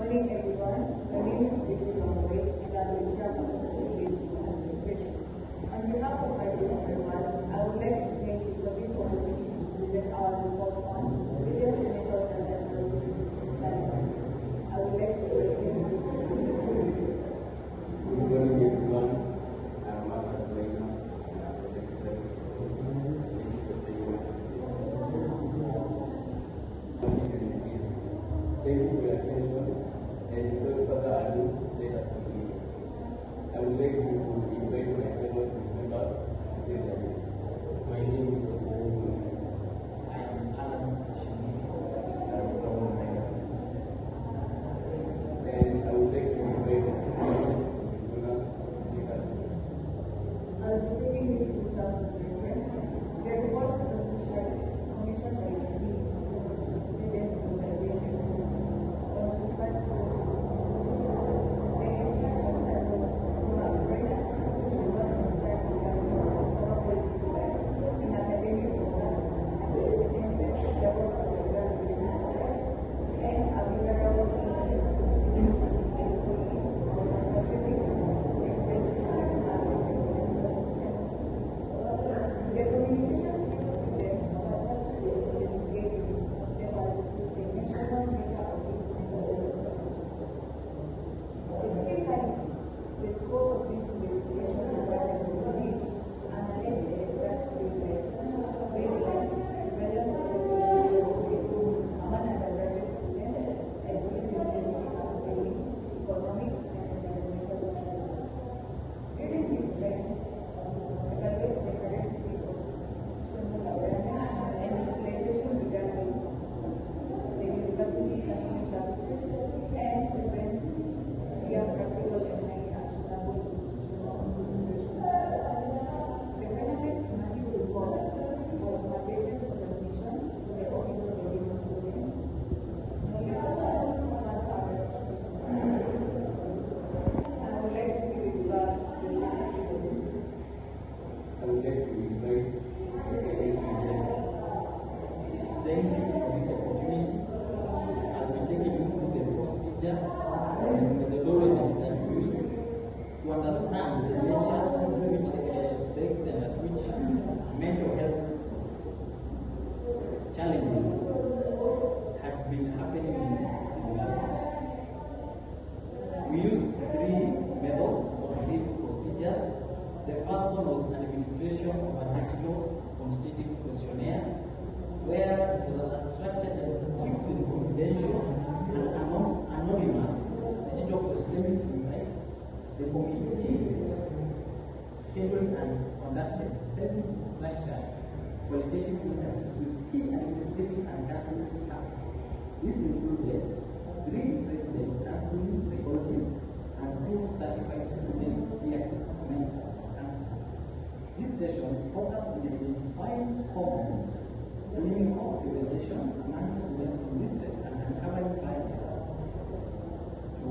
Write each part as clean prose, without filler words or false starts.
morning, everyone. My name is Rachel Longway, and I am the chairperson of the Association. On behalf of my group members, I would like to thank you for this opportunity to present our report on student senator and economic challenges. I would like to listen to you. Good morning, everyone. I'm Marcus Lena, and I'm the secretary. Thank you for taking us today. Thank you for your attention, and without further ado, let us begin. I would like to invite my fellow members to say their names. My name is Omo. I am Alan Shini. I am Samuel Mena. And I would like to invite Jibuna to take us through. I'll be taking you through terms of reference. The report is commissioned by the Students Conservation on the first the instructions and rules from our brain to work inside the in academic programs and the experiences levels of observability stress and a visual interest in employee or specific the communication skills students are just investigating the national nature of these methodologies. Specifically, the scope of this investigation requires to teach, analyze the exact baseline, prevalence of the among undergraduate students, explain the specific academic, economic, and environmental stresses. During this training, evaluate the current state of institutional awareness and utilization regarding the university's customer services and present via practical and highly actionable institutional communications. The finalized thematic report was mandated for submission to the Office of the Legal Students. I would like to give it back to the Secretary. I would like to invite the second presenter. Thank you for this opportunity. I'll be taking you through the procedure and methodology that we used to understand the nature of which the extent at which mental health challenges had been happening in universities. We used three methods or three procedures. The first one was administration of an digital quantitative questionnaire, where it was structured as strictly confidential and anonymous digital questioning insights. The committee scheduled and conducted 7 structured qualitative interviews with key administrative and nursing staff. This included 3 resident nursing psychologists and 2 certified student peer mentors or counselors. These sessions focused on identifying common clinical presentations among students in distress and uncovering barriers to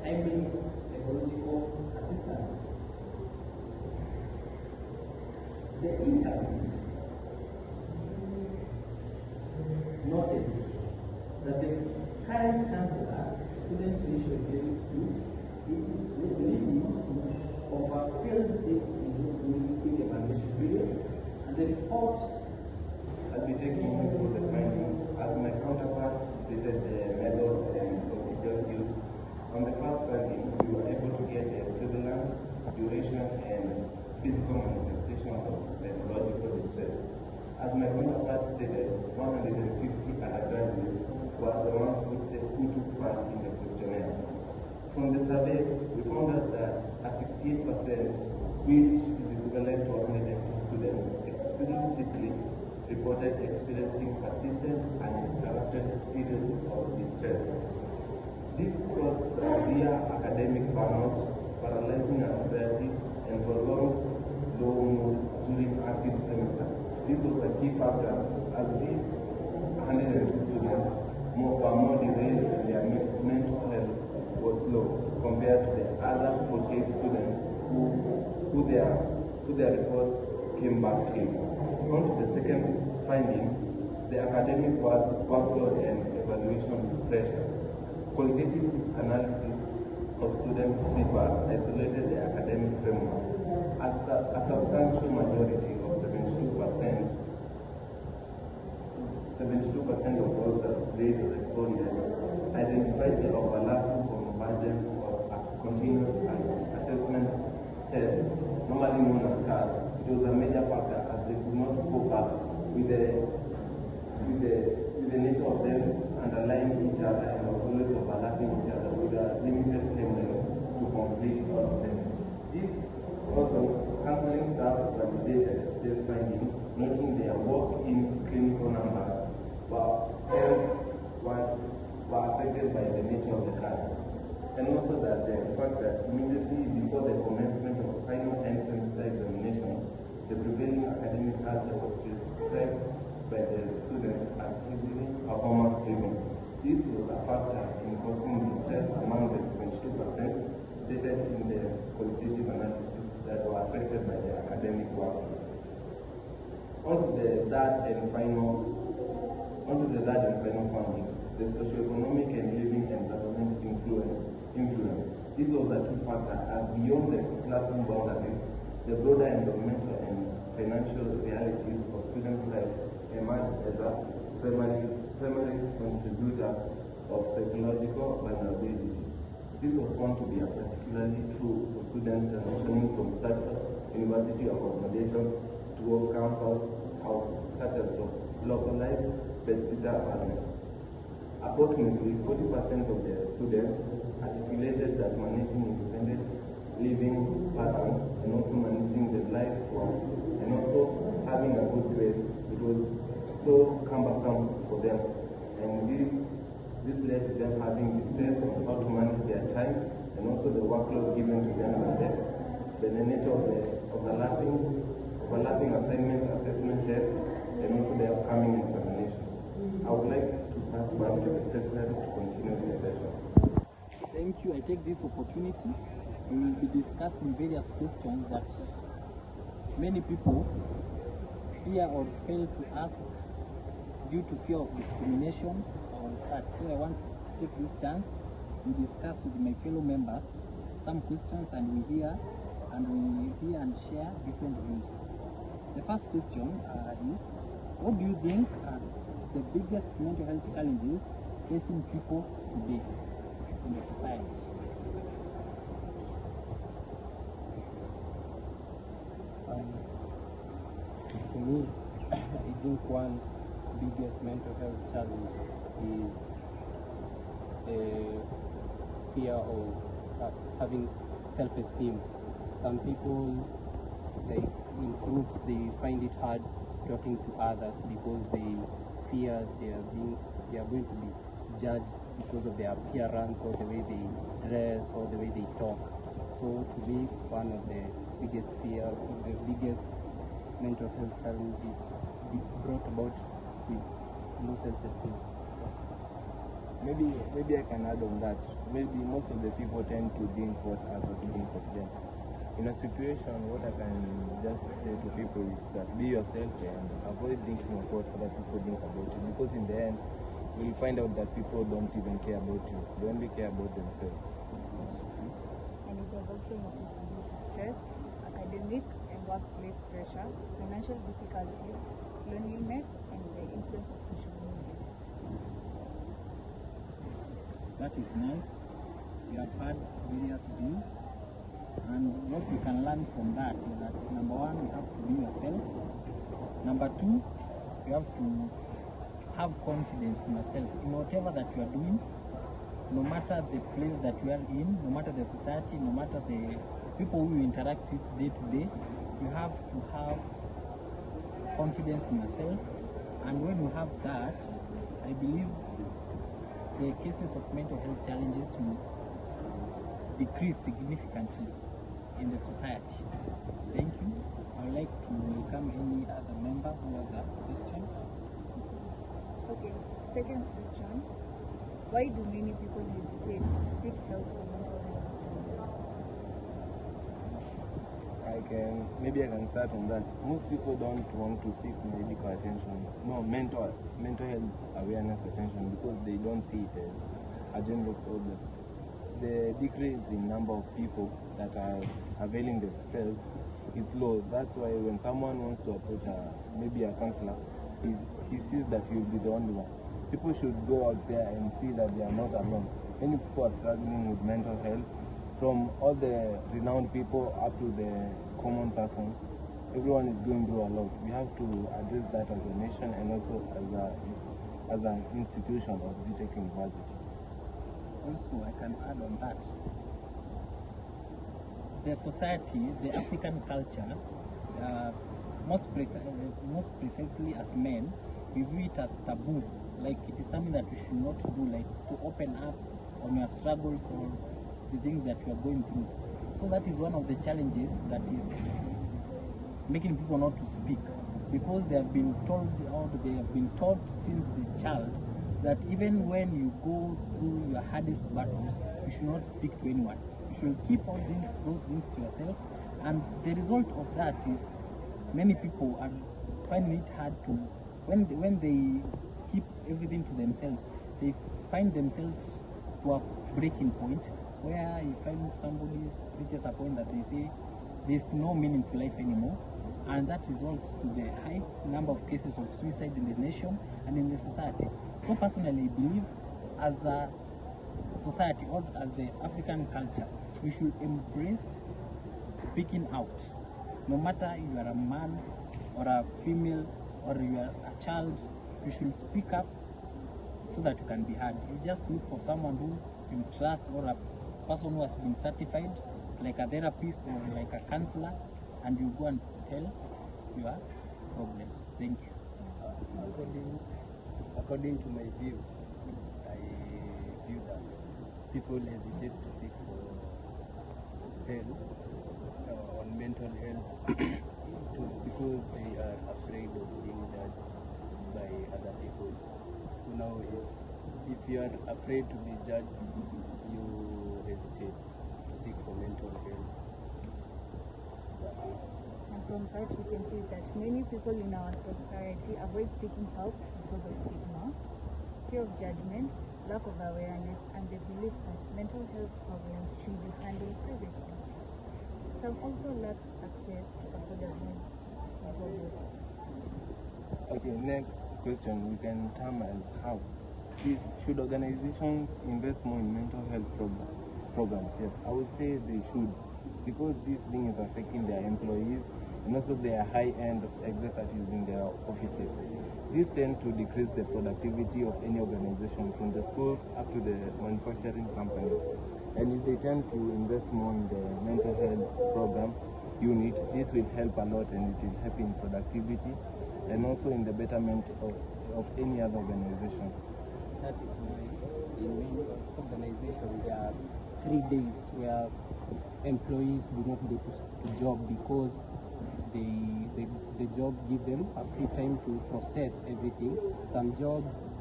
timely psychological assistance. The interviews noted that the current counselor student ratio is very skewed, leading to overfilled days in those quick evaluation periods, and the report I'll be taking you through the findings as my counterpart stated the methods and procedures used. On the first finding, we were able to get the prevalence, duration, and physical manifestations of psychological distress. As my counterpart stated, 150 undergraduates were the ones who took part in the questionnaire. From the survey, we found out that a 68%, which is equivalent to 102 students, explicitly reported experiencing persistent and uninterrupted periods of distress. This caused severe academic burnout, paralyzing anxiety, and prolonged low mood during active semester. This was a key factor as these 102 students were more derailed and their mental health was low compared to the other 48 students who their reports came back clean. On to the second finding, the academic workload and evaluation pressures. qualitative analysis of student feedback isolated the academic framework. A substantial majority of 72% of all surveyed respondents identified the overlapping convergence of a continuous assessment test, normally known as CAS. It was a major factor as they could not cope up with the nature of them underlying each other and always overlapping each other with a limited timeline to complete all of them. This also, counseling staff validated this finding, noting their work-in clinical numbers were affected by the nature of the CAS. And also that the fact that immediately before the commencement of final end semester examination, the prevailing academic culture was described by the students as heavily performance-driven. This was a factor in causing distress among the 72% stated in the qualitative analysis that were affected by the academic work. On to the third and final finding, the socioeconomic and living environment influence. This was a key factor as beyond the classroom boundaries, the broader environmental and financial realities of students' life emerged as a primary contributor of psychological vulnerability. This was found to be particularly true for students transitioning from such university accommodation to off-campus housing, such as localized bedsitter apartments. Approximately 40% of the students articulated that managing independent living patterns and also managing the life form and also having a good grade, it was so cumbersome for them. And this led to them having distress on how to manage their time and also the workload given to them by the nature of the overlapping assignments, assessment tests, and also the upcoming examination. I would like to pass back to the secretary to continue this session. Thank you. I take this opportunity. We will be discussing various questions that many people fear or fail to ask due to fear of discrimination or such. So I want to take this chance to discuss with my fellow members some questions and we hear and share different views. The first question is, what do you think are the biggest mental health challenges facing people today in the society? To me, I think one biggest mental health challenge is a fear of having self-esteem. Some people, like in groups, they find it hard talking to others because they fear they are going to be judged because of their appearance or the way they dress or the way they talk. So to me, one of the biggest mental health challenge is brought about with low self-esteem. Maybe I can add on that. Maybe most of the people tend to think what others think of them. In a situation, what I can just say to people is that be yourself and avoid thinking of what other people think about you, because in the end, you'll find out that people don't even care about you. They only care about themselves. And it was also increased due to stress, academic and workplace pressure, financial difficulties, loneliness, and the influence of social media. That is nice. You have had various views, and what you can learn from that is that number one, you have to be yourself. Number two, you have to have confidence in yourself in whatever that you are doing, no matter the place that you are in, no matter the society, no matter the people who you interact with day to day. You have to have confidence in yourself, and when you have that, I believe the cases of mental health challenges will decrease significantly in the society. Thank you. I would like to welcome any other member who has a question. Okay, second question. Why do many people hesitate to seek help for mental health problems? Maybe I can start on that. Most people don't want to seek medical attention, no mental health awareness attention, because they don't see it as agenda problem. The decrease in number of people that are availing themselves is low. That's why when someone wants to approach maybe a counselor, he sees that he will be the only one. People should go out there and see that they are not alone. Many people are struggling with mental health, from all the renowned people up to the common person. Everyone is going through a lot. We have to address that as a nation and also as an institution of ZTech University. Also, I can add on that. The society, the African culture, most precisely as men, we view it as taboo. Like it is something that we should not do, like to open up on your struggles or the things that you are going through. So that is one of the challenges that is making people not to speak, because they have been told, or they have been taught since the child, that even when you go through your hardest battles, you should not speak to anyone. You should keep all those things to yourself. And the result of that is many people are finding it hard to, when they keep everything to themselves, they find themselves to a breaking point where you find somebody reaches a point that they say there's no meaning to life anymore. And that results to the high number of cases of suicide in the nation and in the society. So personally, I believe as a society or as the African culture, we should embrace speaking out. No matter you are a man or a female or you are a child, you should speak up so that you can be heard. You just look for someone who you trust, or a person who has been certified, like a therapist or like a counselor, and you go and tell your problems. Thank you. According to my view, I view that people hesitate to seek for help on mental health because they are afraid of being judged by other people. So now if you are afraid to be judged, you hesitate to seek for mental health. And from that, we can see that many people in our society avoid seeking help because of stigma, fear of judgment, lack of awareness, and the belief that mental health problems should be handled privately. Some also lack access to affordable mental health services. Okay, next question we can term as how. Should organizations invest more in mental health programs? Yes, I would say they should, because this thing is affecting their employees and also their high-end executives in their offices. These tend to decrease the productivity of any organization, from the schools up to the manufacturing companies. And if they tend to invest more in the mental health program unit, this will help a lot, and it will help in productivity and also in the betterment of any other organization. That is why in many organizations there are 3 days where employees do not go to job, because the job give them a free time to process everything. Some jobs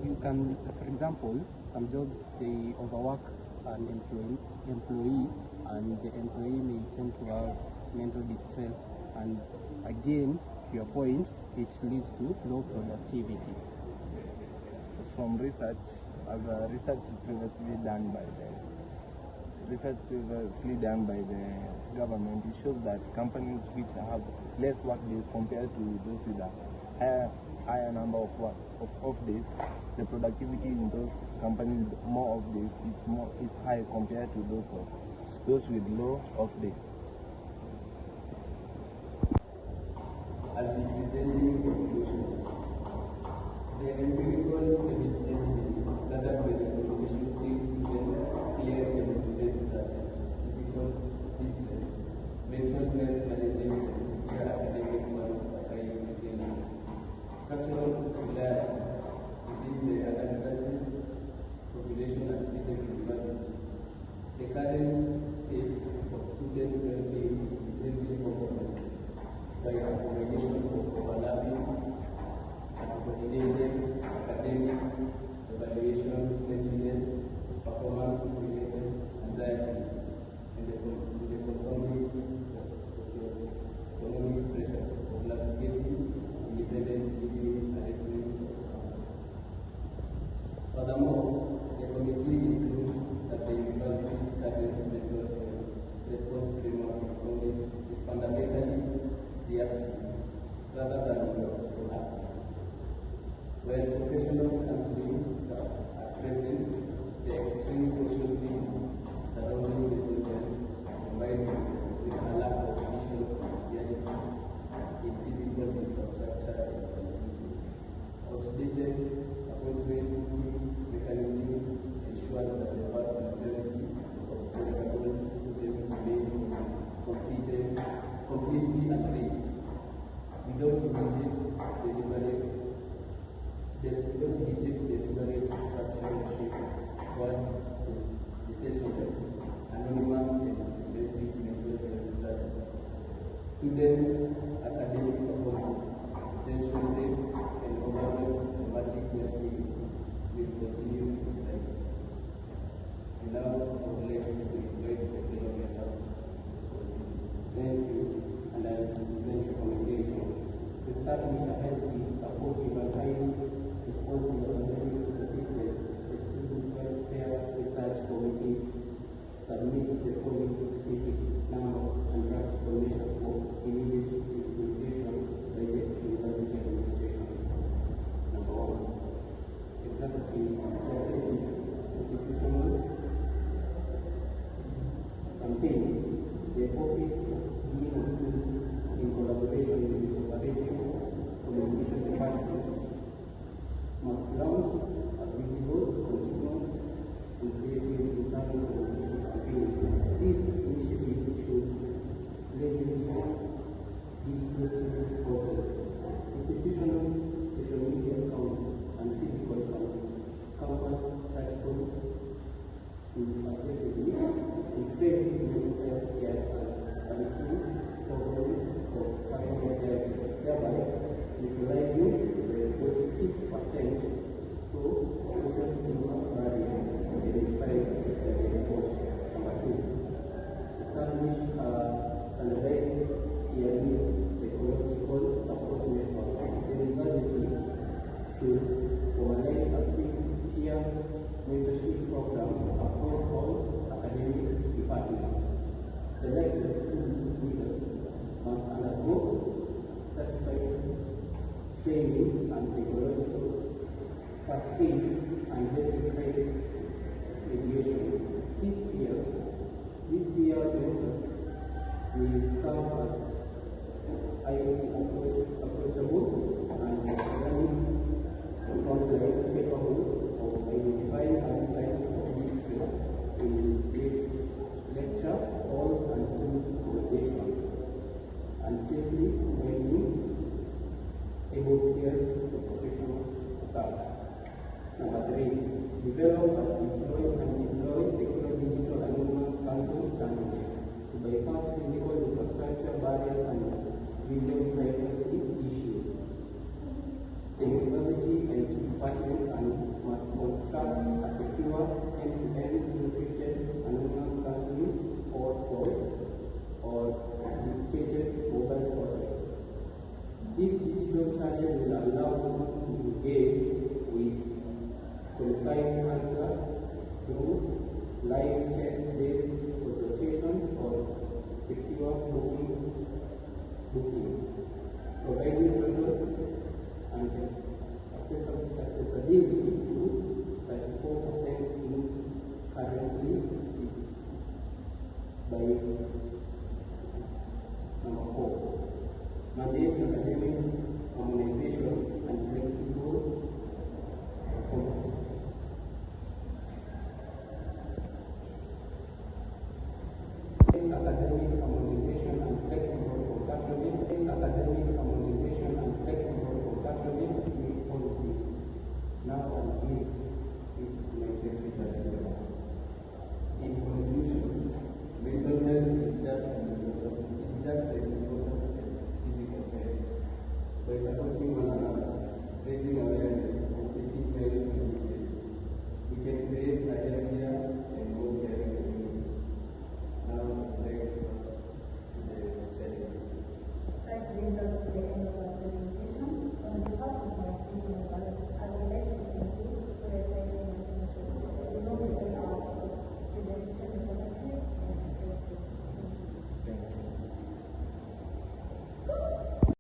you can, for example, some jobs they overwork an employee, and the employee may tend to have mental distress, and again, to your point, it leads to low productivity. From research, as a research previously done by the government, it shows that companies which have less work days compared to those with a higher number of off days, the productivity in those companies with more off days is high compared to those with low off days. I'll be presenting conclusions. The empirical evidence gathered by the communication skills students clearly demonstrates that physical distress, mental health challenges, and severe academic burdens are highly related. Structural irregularities within the undergraduate population at ZTech University. The current state of students' well-being is heavily compromised by a combination of overlapping and coordinated academic extreme social scene surrounding the children, combined with a lack of additional reality in physical infrastructure and convenience. Outdated appointment booking mechanism ensures that the vast majority of vulnerable students remain completely unreached without immediate deliberate structural shift toward essential anonymous and preventive mental health strategies. Students' academic performance, retention rates, and overall systematic well-being will continue to decline. And now I would like to invite the fellow member to continue. Thank you, and I will present recommendation to establish a healthy, supportive, and highly responsive academic ecosystem. The Student Welfare Research Committee submits the following specific number and practical measures for immediate implementation by the University Administration. Number 1. Executive strategic institutional campaigns. The Office of Dean of Students, in collaboration with the Operating Communication Department, must launch a visible, continuous, and creative internal communication campaign. This initiative should leverage digital student portals, institutional social media accounts, and physical campus touchpoints to aggressively inflate mental health care as a routine program of personal care, thereby utilizing the 46% so social stigma barrier identified by the report. Number 2. Establish a standardized yearly psychological support network. The university should formalize a peer mentorship program across all academic departments. Selected student leaders must undergo certified training and psychological first aid and basic crisis mediation. These peer mentors will serve as highly approachable and dynamic frontline capable of identifying early signs of distress in lecture halls and school accommodations, and safely guiding able peers to professional staff. Number 3. Develop and deploy secure digital anonymous counsel channels to bypass physical infrastructure barriers and visual privacy issues. The university IT department must construct a secure end-to-end encrypted anonymous counseling portal or dictated mobile portal. This digital channel will allow students to engage with qualified answers through live text-based consultation or secure booking, providing total and accessibility to 34% students currently by number 4. Mandate academic harmonization and flexible academic